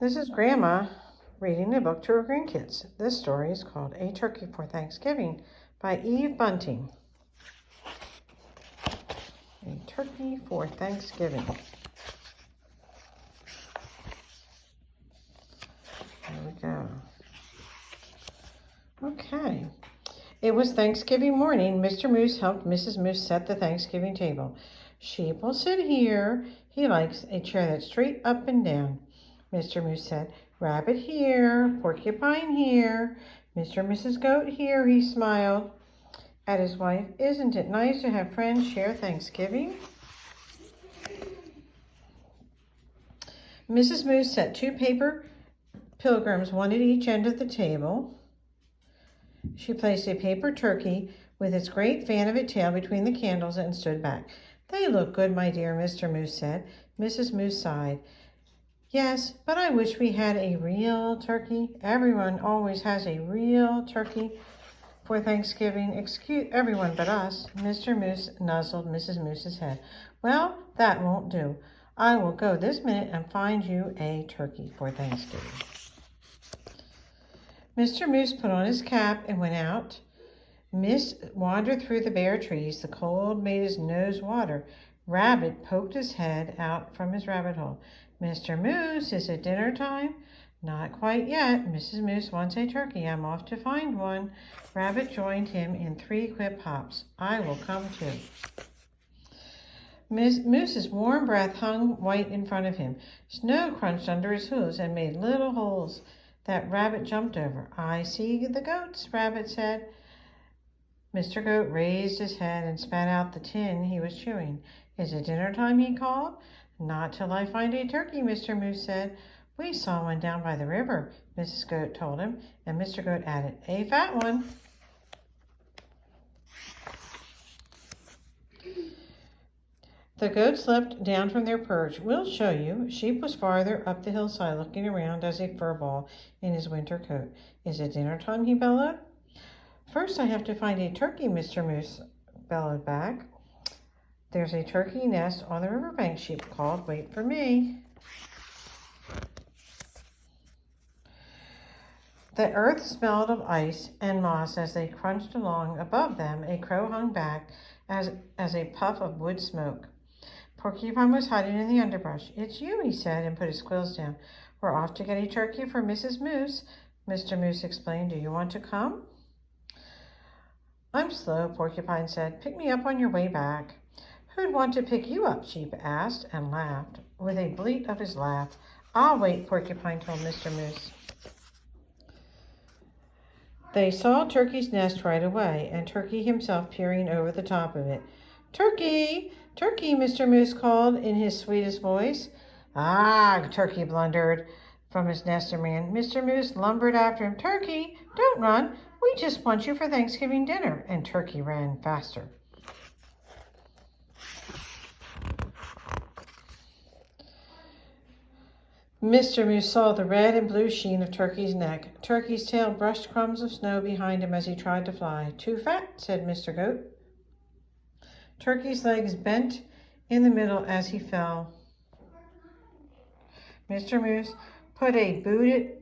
This is Grandma reading a book to her grandkids. This story is called A Turkey for Thanksgiving by Eve Bunting. A Turkey for Thanksgiving. There we go. Okay. It was Thanksgiving morning. Mr. Moose helped Mrs. Moose set the Thanksgiving table. Sheep will sit here. He likes a chair that's straight up and down. Mr. Moose said, Rabbit here, Porcupine here, Mr. and Mrs. Goat here. He smiled at his wife. Isn't it nice to have friends share Thanksgiving? Mrs. Moose set 2 paper pilgrims, one at each end of the table. She placed a paper turkey with its great fan of a tail between the candles and stood back. They look good, my dear, Mr. Moose said. Mrs. Moose sighed. Yes, but I wish we had a real turkey. Everyone always has a real turkey for Thanksgiving. Excuse everyone but us. Mr. Moose nuzzled Mrs. Moose's head. Well, that won't do. I will go this minute and find you a turkey for Thanksgiving. Mr. Moose put on his cap and went out. Mist wandered through the bare trees. The cold made his nose water. Rabbit poked his head out from his rabbit hole. Mr. Moose, is it dinner time? Not quite yet. Mrs. Moose wants a turkey. I'm off to find one. Rabbit joined him in 3 quick hops. I will come too. Moose's warm breath hung white in front of him. Snow crunched under his hooves and made little holes that Rabbit jumped over. I see the goats, Rabbit said. Mr. Goat raised his head and spat out the tin he was chewing. Is it dinner time? He called. Not till I find a turkey, Mr. Moose said. We saw one down by the river, Mrs. Goat told him, and Mr. Goat added, a fat one. The goats leapt down from their perch. We'll show you. Sheep was farther up the hillside, looking around as a fur ball in his winter coat. Is it dinner time? He bellowed. First, I have to find a turkey, Mr. Moose bellowed back. There's a turkey nest on the riverbank, Sheep called. Wait for me. The earth smelled of ice and moss as they crunched along. Above them, a crow hung back as a puff of wood smoke. Porcupine was hiding in the underbrush. It's you, he said, and put his quills down. We're off to get a turkey for Mrs. Moose, Mr. Moose explained. Do you want to come? I'm slow, Porcupine said. Pick me up on your way back. Who'd want to pick you up? Sheep asked and laughed with a bleat of his laugh. I'll wait, Porcupine told Mr. Moose. They saw Turkey's nest right away, and Turkey himself peering over the top of it. Turkey! Turkey! Mr. Moose called in his sweetest voice. Ah! Turkey blundered from his nest and ran. Mr. Moose lumbered after him. Turkey! Don't run! We just want you for Thanksgiving dinner. And Turkey ran faster. Mr. Moose saw the red and blue sheen of Turkey's neck. Turkey's tail brushed crumbs of snow behind him as he tried to fly. Too fat, said Mr. Goat. Turkey's legs bent in the middle as he fell. Mr. Moose put a booted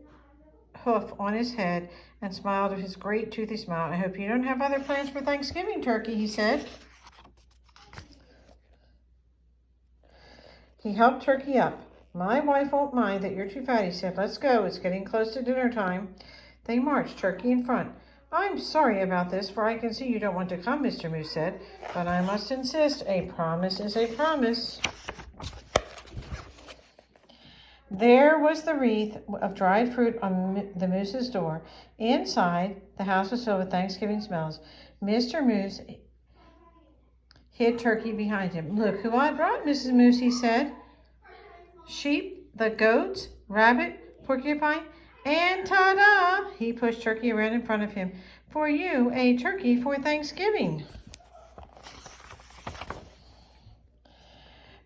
hoof on his head and smiled with his great toothy smile. I hope you don't have other plans for Thanksgiving, Turkey, he said. He helped Turkey up. My wife won't mind that you're too fat, he said. Let's go. It's getting close to dinner time. They marched, Turkey in front. I'm sorry about this, for I can see you don't want to come, Mr. Moose said, but I must insist. A promise is a promise. There was the wreath of dried fruit on the moose's door. Inside, the house was filled with Thanksgiving smells. Mr. Moose hid Turkey behind him. Look who I brought, Mrs. Moose, he said. Sheep, the goats, Rabbit, Porcupine, and ta-da! He pushed Turkey around in front of him. For you, a turkey for Thanksgiving.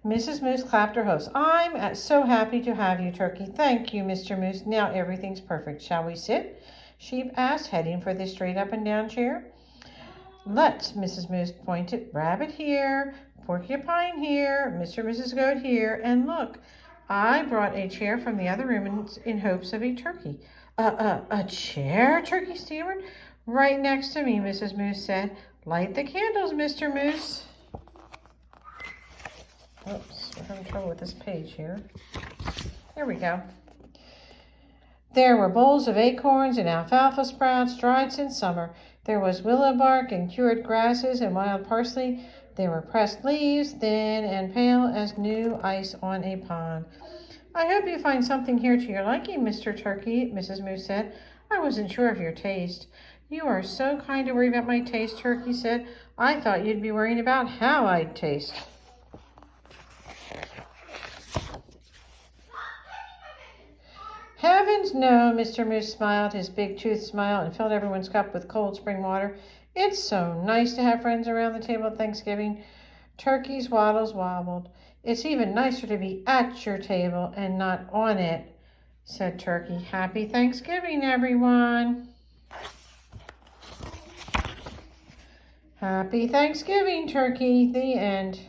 Mrs. Moose clapped her hooves. I'm so happy to have you, Turkey. Thank you, Mr. Moose. Now everything's perfect. Shall we sit? Sheep asked, heading for the straight up and down chair. Let's, Mrs. Moose pointed. Rabbit here, Porcupine here, Mr. and Mrs. Goat here, and look, I brought a chair from the other room in hopes of a turkey. A chair? Turkey stammered. Right next to me, Mrs. Moose said. Light the candles, Mr. Moose. Oops, we're having trouble with this page here. There we go. There were bowls of acorns and alfalfa sprouts dried since summer. There was willow bark and cured grasses and wild parsley. There were pressed leaves, thin and pale as new ice on a pond. I hope you find something here to your liking, Mr. Turkey, Mrs. Moose said. I wasn't sure of your taste. You are so kind to worry about my taste, Turkey said. I thought you'd be worrying about how I'd taste. Heavens, no, Mr. Moose smiled his big toothed smile and filled everyone's cup with cold spring water. It's so nice to have friends around the table at Thanksgiving. Turkey's waddles wobbled. It's even nicer to be at your table and not on it, said Turkey. Happy Thanksgiving, everyone. Happy Thanksgiving, Turkey. The end.